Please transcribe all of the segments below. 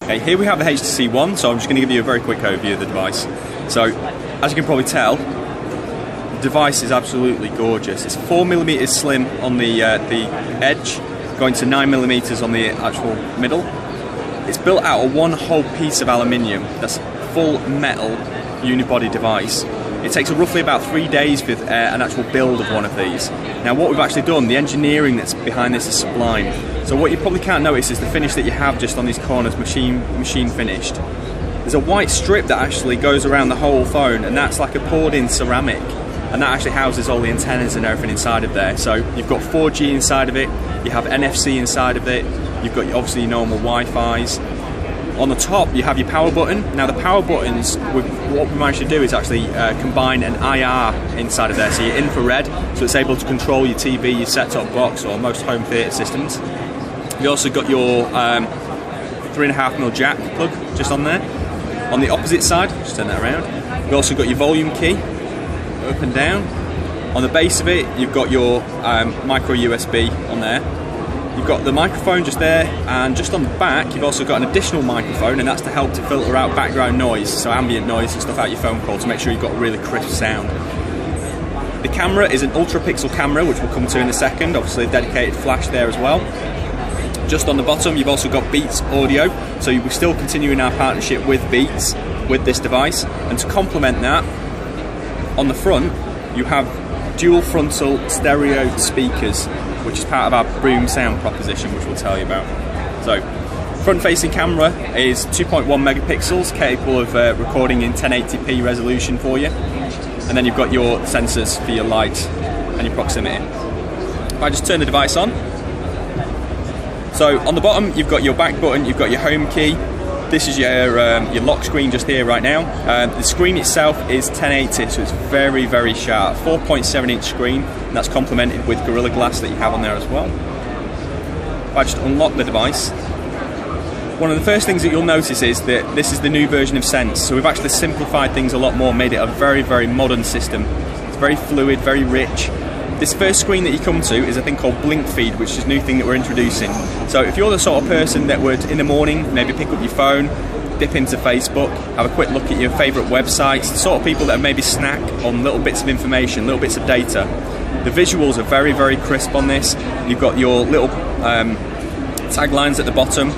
Okay, here we have the HTC One, so I'm just going to give you a very quick overview of the device. So, as you can probably tell, the device is absolutely gorgeous. It's 4mm slim on the edge, going to 9mm on the actual middle. It's built out of one whole piece of aluminium. That's a full metal unibody device. It takes roughly about 3 days for an actual build of one of these. Now what we've actually done, the engineering that's behind this is sublime. So what you probably can't notice is the finish that you have just on these corners, machine finished. There's a white strip that actually goes around the whole phone, and that's like a poured in ceramic. And that actually houses all the antennas and everything inside of there. So you've got 4G inside of it, you have NFC inside of it, you've got obviously your normal Wi-Fi's. On the top you have your power button. Now the power buttons, what we managed to do is actually combine an IR inside of there, so your infrared, so it's able to control your TV, your set-top box, or most home theatre systems. You also got your 3.5mm jack plug just on there. On the opposite side, just turn that around, you've also got your volume key, up and down. On the base of it, you've got your micro USB on there. You've got the microphone just there, and just on the back you've also got an additional microphone, and that's to help to filter out background noise, so ambient noise and stuff out your phone call, to make sure you've got a really crisp sound. The camera is an UltraPixel camera, which we'll come to in a second, obviously a dedicated flash there as well. Just on the bottom you've also got Beats audio, so we're still continuing our partnership with Beats with this device, and to complement that, on the front you have dual frontal stereo speakers, which is part of our Boom Sound proposition, which we'll tell you about. So, front-facing camera is 2.1 megapixels, capable of recording in 1080p resolution for you. And then you've got your sensors for your light and your proximity. If I just turn the device on. So, on the bottom, you've got your back button, you've got your home key. This is your lock screen just here right now. The screen itself is 1080, so it's very, very sharp. 4.7-inch screen, and that's complemented with Gorilla Glass that you have on there as well. If I just unlock the device, one of the first things that you'll notice is that this is the new version of Sense. So we've actually simplified things a lot more, made it a very, very modern system. It's very fluid, very rich. This first screen that you come to is a thing called BlinkFeed, which is a new thing that we're introducing. So if you're the sort of person that would, in the morning, maybe pick up your phone, dip into Facebook, have a quick look at your favourite websites, the sort of people that maybe snack on little bits of information, little bits of data, the visuals are very, very crisp on this. You've got your little taglines at the bottom.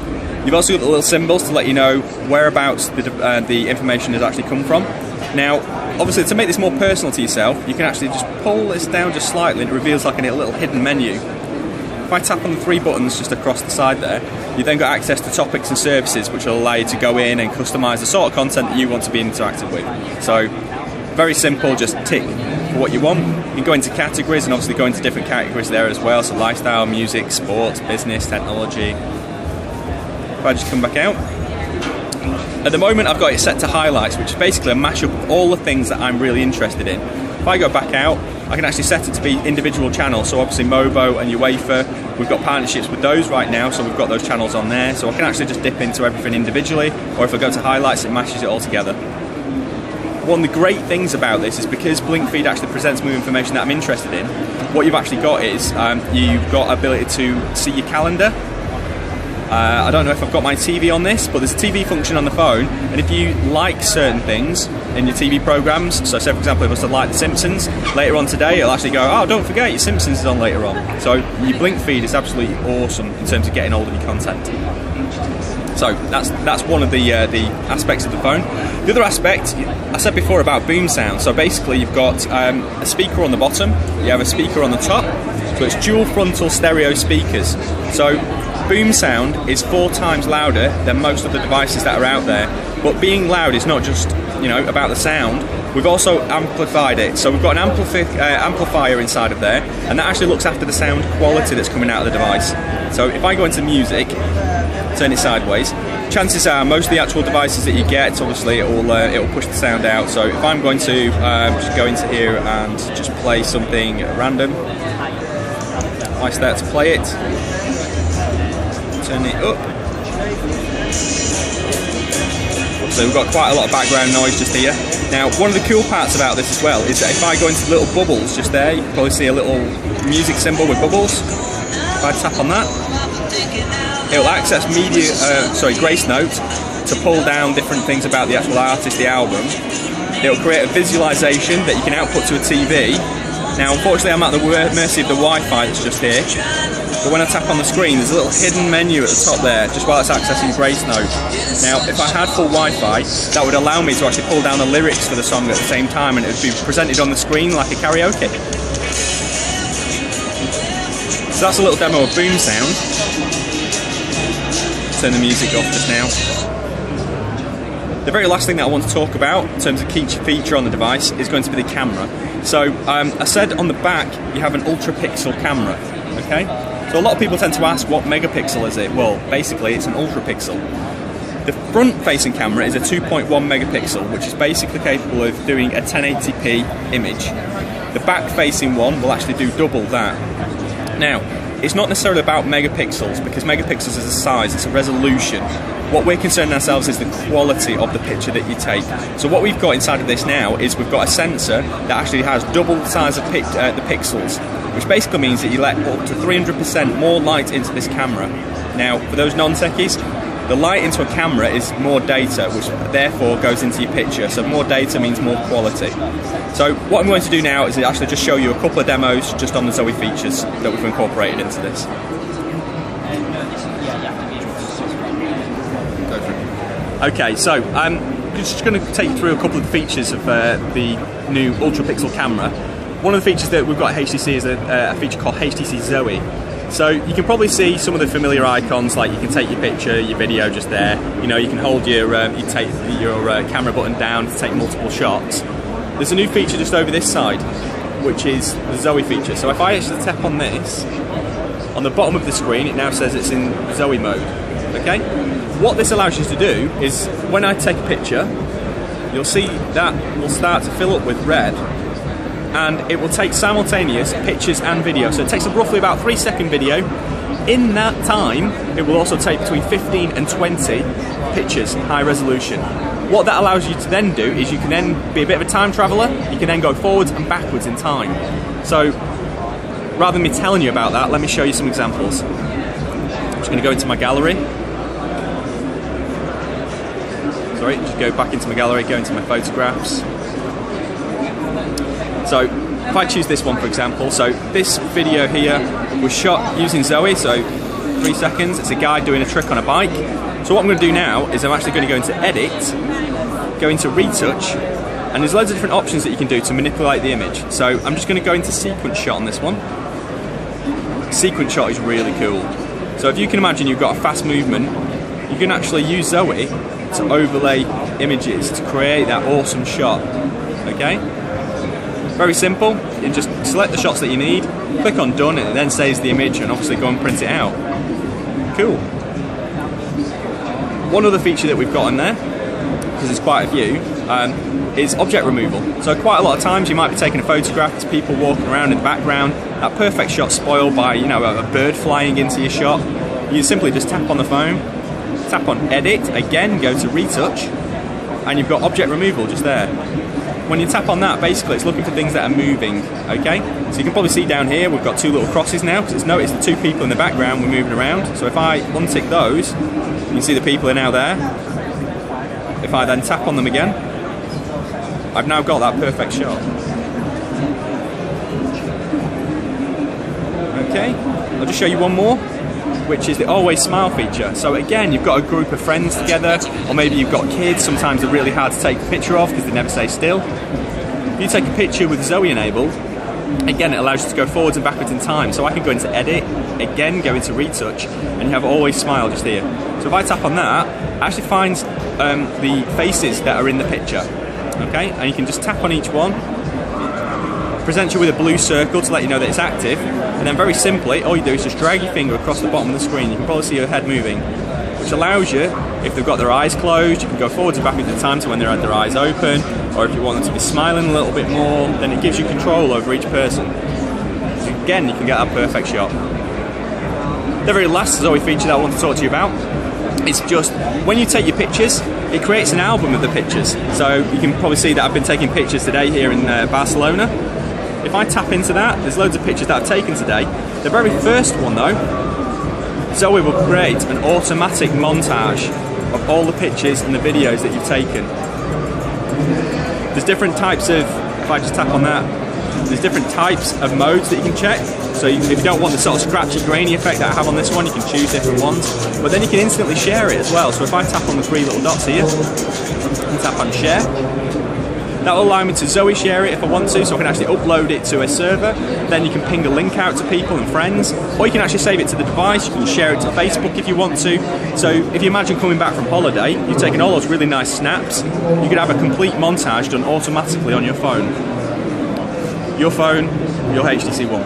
You've also got the little symbols to let you know whereabouts the information has actually come from. Now, obviously, to make this more personal to yourself, you can actually just pull this down just slightly, and it reveals like a little hidden menu. If I tap on the 3 buttons just across the side there, you then got access to topics and services, which will allow you to go in and customise the sort of content that you want to be interactive with. So, very simple, just tick for what you want. You can go into categories, and obviously go into different categories there as well, so lifestyle, music, sports, business, technology. If I just come back out. At the moment I've got it set to highlights, which is basically a mashup of all the things that I'm really interested in. If I go back out, I can actually set it to be individual channels, so obviously Mobo and UEFA, we've got partnerships with those right now, so we've got those channels on there, so I can actually just dip into everything individually, or if I go to highlights it mashes it all together. One of the great things about this is because BlinkFeed actually presents more information that I'm interested in, what you've actually got is you've got ability to see your calendar. I don't know if I've got my TV on this, but there's a TV function on the phone, and if you like certain things in your TV programs, so say for example if I was to like The Simpsons, later on today it'll actually go, oh, don't forget your Simpsons is on later on. So your BlinkFeed is absolutely awesome in terms of getting hold of your content. So that's one of the aspects of the phone. The other aspect, I said before about boom sound, so basically you've got a speaker on the bottom, you have a speaker on the top, so it's dual frontal stereo speakers. So boom sound is 4 times louder than most of the devices that are out there. But being loud is not just, you know, about the sound. We've also amplified it. So we've got an amplifier inside of there, and that actually looks after the sound quality that's coming out of the device. So if I go into music, turn it sideways, chances are most of the actual devices that you get, obviously it will push the sound out. So if I'm going to just go into here and just play something random, I start to play it, turn it up. So we've got quite a lot of background noise just here. Now, one of the cool parts about this as well is that if I go into little bubbles just there, you can probably see a little music symbol with bubbles. If I tap on that, It'll access Grace Note to pull down different things about the actual artist, the album. It'll create a visualization that you can output to a TV. Now, unfortunately, I'm at the mercy of the Wi-Fi that's just here. But when I tap on the screen, there's a little hidden menu at the top there, just while it's accessing Grace Note. Now, if I had full Wi-Fi, that would allow me to actually pull down the lyrics for the song at the same time, and it would be presented on the screen like a karaoke. So that's a little demo of Boom Sound. Turn the music off just now. The very last thing that I want to talk about in terms of key feature on the device is going to be the camera. So I said on the back you have an UltraPixel camera, okay? So a lot of people tend to ask, what megapixel is it? Well, basically it's an UltraPixel. The front-facing camera is a 2.1 megapixel, which is basically capable of doing a 1080p image. The back-facing one will actually do double that. Now, it's not necessarily about megapixels, because megapixels is a size, it's a resolution. What we're concerning ourselves is the quality of the picture that you take. So what we've got inside of this now is we've got a sensor that actually has double the size of the pixels, which basically means that you let up to 300% more light into this camera. Now, for those non-techies, the light into a camera is more data, which therefore goes into your picture. So more data means more quality. So what I'm going to do now is actually just show you a couple of demos just on the Zoe features that we've incorporated into this. Okay, so I'm just going to take you through a couple of the features of the new UltraPixel camera. One of the features that we've got at HTC is a feature called HTC Zoe. So you can probably see some of the familiar icons, like you can take your picture, your video just there. You know, you can hold your camera button down to take multiple shots. There's a new feature just over this side, which is the Zoe feature. So if I actually tap on this, on the bottom of the screen, it now says it's in Zoe mode. Okay? What this allows you to do is, when I take a picture, you'll see that will start to fill up with red, and it will take simultaneous pictures and video. So it takes a roughly about 3-second video. In that time, it will also take between 15 and 20 pictures, high resolution. What that allows you to then do is you can then be a bit of a time traveller, you can then go forwards and backwards in time. So rather than me telling you about that, let me show you some examples. I'm just going to go into my gallery. Sorry, just go back into my gallery, go into my photographs. So if I choose this one for example, so this video here was shot using Zoe, so 3 seconds, it's a guy doing a trick on a bike. So what I'm going to do now is I'm actually going to go into Edit, go into Retouch, and there's loads of different options that you can do to manipulate the image. So I'm just going to go into Sequence Shot on this one. Sequence Shot is really cool. So if you can imagine you've got a fast movement, you can actually use Zoe to overlay images to create that awesome shot. Okay? Very simple. You just select the shots that you need, click on Done, and it then saves the image, and obviously go and print it out. Cool. One other feature that we've got in there, because there's quite a few, is object removal. So quite a lot of times you might be taking a photograph, there's people walking around in the background, that perfect shot's spoiled by, you know, a bird flying into your shot. You simply just tap on the phone, tap on Edit, again go to Retouch, and you've got object removal just there. When you tap on that, basically it's looking for things that are moving, okay? So you can probably see down here, we've got two little crosses now, because it's noticed the two people in the background were moving around. So if I untick those, you can see the people are now there. If I then tap on them again, I've now got that perfect shot. Okay, I'll just show you one more, which is the Always Smile feature. So again, you've got a group of friends together, or maybe you've got kids, sometimes they're really hard to take a picture of because they never stay still. If you take a picture with Zoe enabled, again it allows you to go forwards and backwards in time. So I can go into Edit, again go into Retouch, and you have Always Smile just here. So if I tap on that, it actually finds the faces that are in the picture. Okay, and you can just tap on each one, presents you with a blue circle to let you know that it's active, and then very simply, all you do is just drag your finger across the bottom of the screen. You can probably see your head moving, which allows you, if they've got their eyes closed, you can go forwards and backwards in time to when they had their eyes open, or if you want them to be smiling a little bit more, then it gives you control over each person. So again, you can get that perfect shot. The very last Zoe feature that I want to talk to you about, it's just, when you take your pictures, it creates an album of the pictures. So you can probably see that I've been taking pictures today here in Barcelona. If I tap into that, there's loads of pictures that I've taken today. The very first one though, Zoe will create an automatic montage of all the pictures and the videos that you've taken. There's different types of, if I just tap on that, there's different types of modes that you can check. So if you don't want the sort of scratchy, grainy effect that I have on this one, you can choose different ones. But then you can instantly share it as well. So if I tap on the 3 little dots here and tap on share, that will allow me to Zoe share it if I want to, so I can actually upload it to a server. Then you can ping a link out to people and friends, or you can actually save it to the device. You can share it to Facebook if you want to. So if you imagine coming back from holiday, you've taken all those really nice snaps, you could have a complete montage done automatically on your phone. Your HTC One.